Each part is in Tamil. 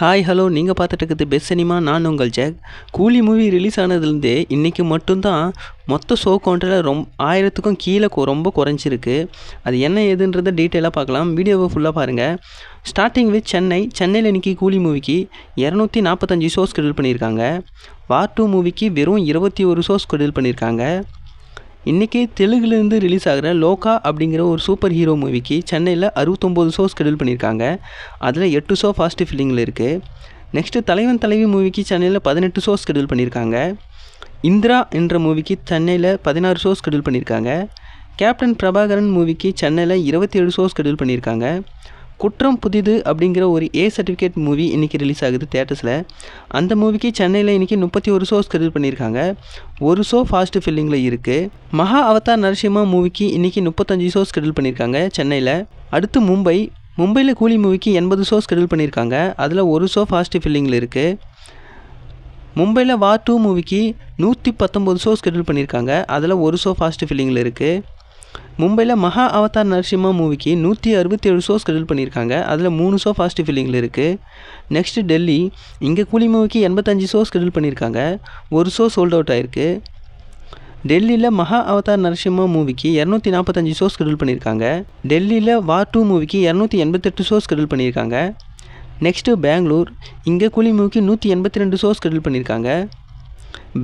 ஹாய் ஹலோ நீங்கள் பார்த்துட்டு இருக்கிறது பெஸ்ட் சினிமா. நான் உங்கள் ஜாக். கூலி மூவி ரிலீஸ் ஆனதுலேருந்தே இன்றைக்கி மட்டும்தான் மொத்த ஷோ கவுண்டரில் 1000க்கும் கீழே ரொம்ப குறைஞ்சிருக்கு. அது என்ன ஏதுன்றதை டீட்டெயிலாக பார்க்கலாம். வீடியோவை ஃபுல்லாக பாருங்கள். ஸ்டார்டிங் வித் சென்னையில் இன்றைக்கி கூலி மூவிக்கு 245 ஷோஸ் ஷெட்யூல் பண்ணியிருக்காங்க. வார் 2 மூவிக்கு வெறும் 21 ஷோஸ் ஷெட்யூல் பண்ணியிருக்காங்க. இன்றைக்கி தெலுங்குலேருந்து ரிலீஸ் ஆகிற லோகா அப்படிங்கிற ஒரு சூப்பர் ஹீரோ மூவிக்கு சென்னையில் 69 ஷோஸ் ஷெட்யூல் பண்ணியிருக்காங்க. அதில் 8 ஷோ ஃபாஸ்ட் ஃபில்லிங்கில் இருக்குது. நெக்ஸ்ட்டு தலைவன் தலைவி மூவிக்கு சென்னையில் 18 ஷோஸ் ஷெட்யூல் பண்ணியிருக்காங்க. இந்திரா என்ற மூவிக்கு சென்னையில் 16 ஷோஸ் ஷெட்யூல் பண்ணியிருக்காங்க. கேப்டன் பிரபாகரன் மூவிக்கு சென்னையில் 27 ஷோஸ் ஷெட்யூல் பண்ணியிருக்காங்க. குற்றம் புதிது அப்படிங்கிற ஒரு ஏ சர்டிஃபிகேட் மூவி இன்றைக்கி ரிலீஸ் ஆகுது தியேட்டர்ஸில். அந்த மூவிக்கு சென்னையில் இன்றைக்கி 31 ஷோஸ் ஷெட்யூல் பண்ணியிருக்காங்க. ஒரு ஷோ ஃபாஸ்ட் ஃபில்லிங்கில் இருக்குது. மகா அவதார் நரசிம்மா மூவிக்கு இன்றைக்கி 35 ஷோஸ் ஷெட்யூல் பண்ணியிருக்காங்க சென்னையில். அடுத்து மும்பையில் கூலி மூவிக்கு 80 ஷோஸ் ஷெட்யூல் பண்ணியிருக்காங்க. அதில் ஒரு ஷோ ஃபாஸ்ட் ஃபில்லிங்கில் இருக்குது. மும்பையில் வார் 2 மூவிக்கு 119 ஷோஸ் ஷெட்யூல் பண்ணியிருக்காங்க. அதில் ஒரு ஷோ ஃபாஸ்ட் ஃபில்லிங்கில் இருக்குது. மும்பையில் மகா அவதார் நரசிம்மா மூவிக்கு 167 ஷோஸ் ஷெட்யூல் பண்ணியிருக்காங்க. அதில் 3 ஷோ ஃபாஸ்ட் ஃபில்லிங்கில் இருக்குது. நெக்ஸ்ட்டு டெல்லி. இங்கே கூலி மூவிக்கு 85 ஷோஸ் ஷெட்யூல் பண்ணியிருக்காங்க. ஒரு ஷோ சோல்ட் அவுட் ஆகிருக்கு. டெல்லியில் மகா அவதார் நரசிம்மா மூவிக்கு 245 ஷோஸ் ஷெட்யூல் பண்ணியிருக்காங்க. டெல்லியில் வார் 2 மூவிக்கு 288 ஷோஸ் ஷெட்யூல் பண்ணியிருக்காங்க. நெக்ஸ்ட்டு பெங்களூர். இங்கே கூலி மூவிக்கு 182 ஷோஸ் ஷெட்யூல் பண்ணியிருக்காங்க.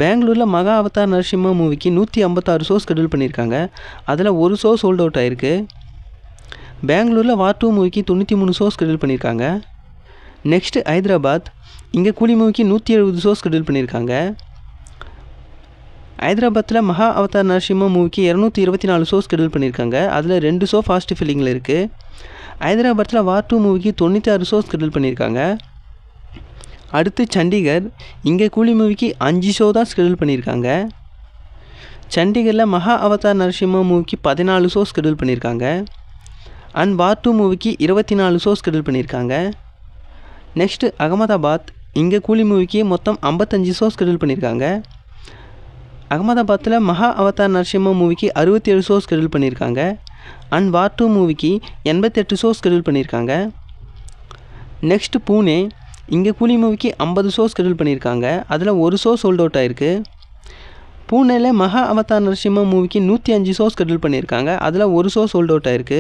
பெங்களூரில் மகா அவதார் நரசிம்மா மூவிக்கு 156 ஷோஸ் ஷெட்யூல் பண்ணியிருக்காங்க. அதில் ஒரு ஷோ சோல்ட் அவுட் ஆகிருக்கு. பெங்களூரில் வார் 2 மூவிக்கு 93 ஷோஸ் ஷெட்யூல் பண்ணியிருக்காங்க. நெக்ஸ்ட்டு ஹைதராபாத். இங்கே கூலி மூவிக்கு 170 ஷோஸ் ஷெட்யூல் பண்ணியிருக்காங்க. ஹைதராபாத்தில் மகா அவதார் நரசிம்மா மூவிக்கு 224 ஷோஸ் ஷெட்யூல் பண்ணியிருக்காங்க. அதில் 2 ஷோ ஃபாஸ்ட் ஃபில்லிங்கில் இருக்குது. ஹைதராபாத்தில் வார் 2 மூவிக்கு 96 ஷோஸ் ஷெட்யூல் பண்ணியிருக்காங்க. அடுத்து சண்டிகர். இங்கே கூலி மூவிக்கு 5 ஷோ தான் ஷெட்யூல் பண்ணியிருக்காங்க. சண்டிகரில் மகா அவதார் நரசிம்மா மூவிக்கு 14 ஷோஸ் ஷெட்யூல் பண்ணியிருக்காங்க. அண்ட் வார் 2 மூவிக்கு 24 ஷோஸ் ஷெட்யூல் பண்ணியிருக்காங்க. நெக்ஸ்ட்டு அகமதாபாத். இங்கே கூலி மூவிக்கு மொத்தம் 55 ஷோஸ் ஷெட்யூல் பண்ணியிருக்காங்க. அகமதாபாத்தில் மகா அவதார் நரசிம்மா மூவிக்கு 67 ஷோஸ் ஷெட்யூல் பண்ணியிருக்காங்க. அண்ட் வார் 2 மூவிக்கு 88 ஷோஸ் ஷெட்யூல் பண்ணியிருக்காங்க. நெக்ஸ்ட்டு பூனே. இங்கே கூலி மூவிக்கு 50 ஷோஸ் ஷெட்யூல் பண்ணியிருக்காங்க. அதில் ஒரு ஷோ சோல்ட் அவுட் ஆகிருக்கு. பூனேயில் மகா அவதார் நரசிம்மா மூவிக்கு 105 ஷோஸ் ஷெட்யூல் பண்ணியிருக்காங்க. அதில் ஒரு ஷோ சோல்ட் அவுட் ஆகிருக்கு.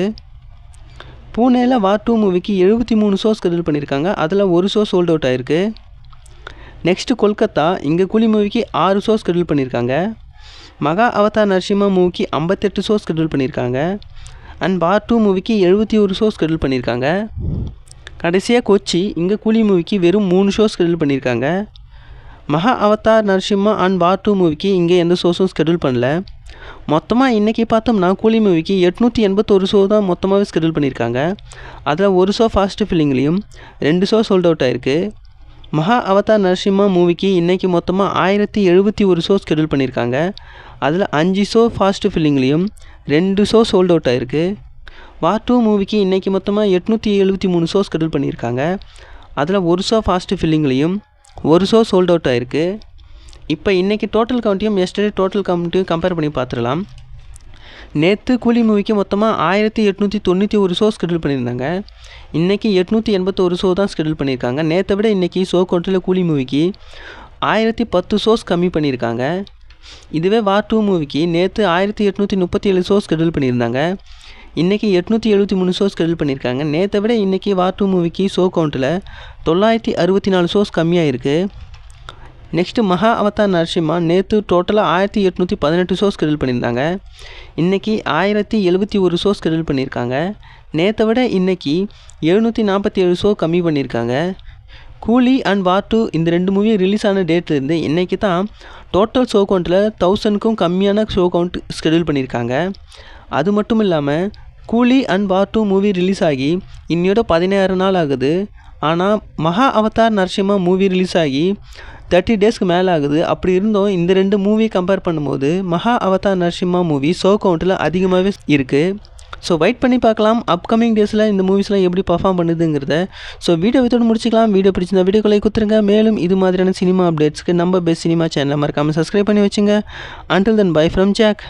பூனேயில் வார் 2 மூவிக்கு 73 ஷோஸ் ஷெட்யூல் பண்ணியிருக்காங்க. அதில் ஒரு ஷோ சோல்ட் அவுட் ஆகிருக்கு. நெக்ஸ்ட்டு கொல்கத்தா. இங்கே கூலி மூவிக்கு 6 ஷோஸ் ஷெட்யூல் பண்ணியிருக்காங்க. மகா அவதார் நரசிம்மா மூவிக்கு 58 ஷோஸ் ஷெட்யூல் பண்ணியிருக்காங்க. அண்ட் வார் 2 மூவிக்கு 71 ஷோஸ் ஷெட்யூல் பண்ணியிருக்காங்க. கடைசியாக கொச்சி. இங்கே கூலி மூவிக்கு வெறும் 3 ஷோஸ் ஷெட்யூல் பண்ணியிருக்காங்க. மகா அவதார் நரசிம்மா அண்ட் வார் 2 மூவிக்கு இங்கே எந்த ஷோஸும் ஷெட்யூல் பண்ணல. மொத்தமாக இன்றைக்கி பார்த்தோம்னா கூலி மூவிக்கு 881 ஷோ தான் மொத்தமாகவே ஷெட்யூல் பண்ணியிருக்காங்க. அதில் ஒரு ஷோ ஃபாஸ்ட் ஃபில்லிங்லேயும் 2 ஷோ சோல்ட் அவுட் ஆகிருக்கு. மகா அவதார் நரசிம்மா மூவிக்கு இன்றைக்கி மொத்தமாக 1071 ஷோஸ் ஷெட்யூல் பண்ணியிருக்காங்க. அதில் 5 ஷோ ஃபாஸ்ட் ஃபில்லிங்லேயும் 2 ஷோ சோல்ட் அவுட் ஆகிருக்கு. வார் 2 மூவிக்கு இன்றைக்கி மொத்தமாக 873 ஷோஸ் ஷெட்யூல் பண்ணியிருக்காங்க. அதில் ஒரு ஷோ ஃபாஸ்ட் ஃபில்லிங்லேயும் ஒரு ஷோ சோல்ட் அவுட் ஆகிருக்கு. இப்போ இன்றைக்கி டோட்டல் கவுண்ட்டையும் எஸ்டர்டே டோட்டல் கவுண்ட்டையும் கம்பேர் பண்ணி பார்த்துடலாம். நேற்று கூலி மூவிக்கு மொத்தமாக 1891 ஷோஸ் ஷெட்யூல் பண்ணியிருந்தாங்க. இன்றைக்கி 881 ஷோ தான் ஷெட்யூல் பண்ணியிருக்காங்க. நேற்றை விட இன்றைக்கி ஷோ கவுண்ட்டில் கூலி மூவிக்கு 1010 ஷோஸ் கம்மி பண்ணியிருக்காங்க. இதுவே வார் 2 மூவிக்கு நேற்று 1837 ஷோஸ் ஷெட்யூல் பண்ணியிருந்தாங்க. இன்றைக்கி 873 ஷோஸ் ஷெட்யூல் பண்ணியிருக்காங்க. நேற்றை விட இன்றைக்கி வார் 2 மூவிக்கு ஷோ கவுண்ட்டில் 964 ஷோஸ் கம்மியாக இருக்குது. நெக்ஸ்ட்டு மகா அவதார் நரசிம்மா நேற்று டோட்டலாக 1818 ஷோஸ் ஷெட்யூல் பண்ணியிருந்தாங்க. இன்றைக்கி 1071 ஷோஸ் ஷெட்யூல் பண்ணியிருக்காங்க. நேற்றை விட இன்றைக்கி 747 ஷோ கம்மி பண்ணியிருக்காங்க. கூலி அண்ட் வார் 2 இந்த 2 மூவியும் ரிலீஸ் ஆன டேட்லேருந்து இன்றைக்கி தான் டோட்டல் ஷோ கவுண்ட்டில் 1000க்கும் கம்மியான ஷோ கவுண்ட் ஷெட்யூல் பண்ணியிருக்காங்க. அது மட்டும் இல்லாமல் கூலி அண்ட் வார் 2 மூவி ரிலீஸ் ஆகி இன்னையோட 16 நாள் ஆகுது. ஆனால் மகா அவதார் நரசிம்மா மூவி ரிலீஸ் ஆகி 30 டேஸ்க்கு மேலே ஆகுது. அப்படி இருந்தும் இந்த 2 மூவி கம்பேர் பண்ணும்போது மகா அவதார் நரசிம்மா மூவி ஷோ கவுண்ட்டில் அதிகமாகவே இருக்குது. ஸோ வெயிட் பண்ணி பார்க்கலாம் அப்கமிங் டேஸில் இந்த மூவிஸ்லாம் எப்படி பர்ஃபார்ம் பண்ணுதுங்கிறத. ஸோ வீடியோ வித்தோடு முடிச்சிக்கலாம். வீடியோ பிடிச்சிருந்தா வீடியோக்களை கொடுத்துருங்க. மேலும் இது மாதிரியான சினிமா அப்டேட்ஸ்க்கு நம்ம பெஸ்ட் சினிமா சேனலை மறக்காமல் சப்ஸ்கிரைப் பண்ணி வச்சுங்க. Until then bye from jack.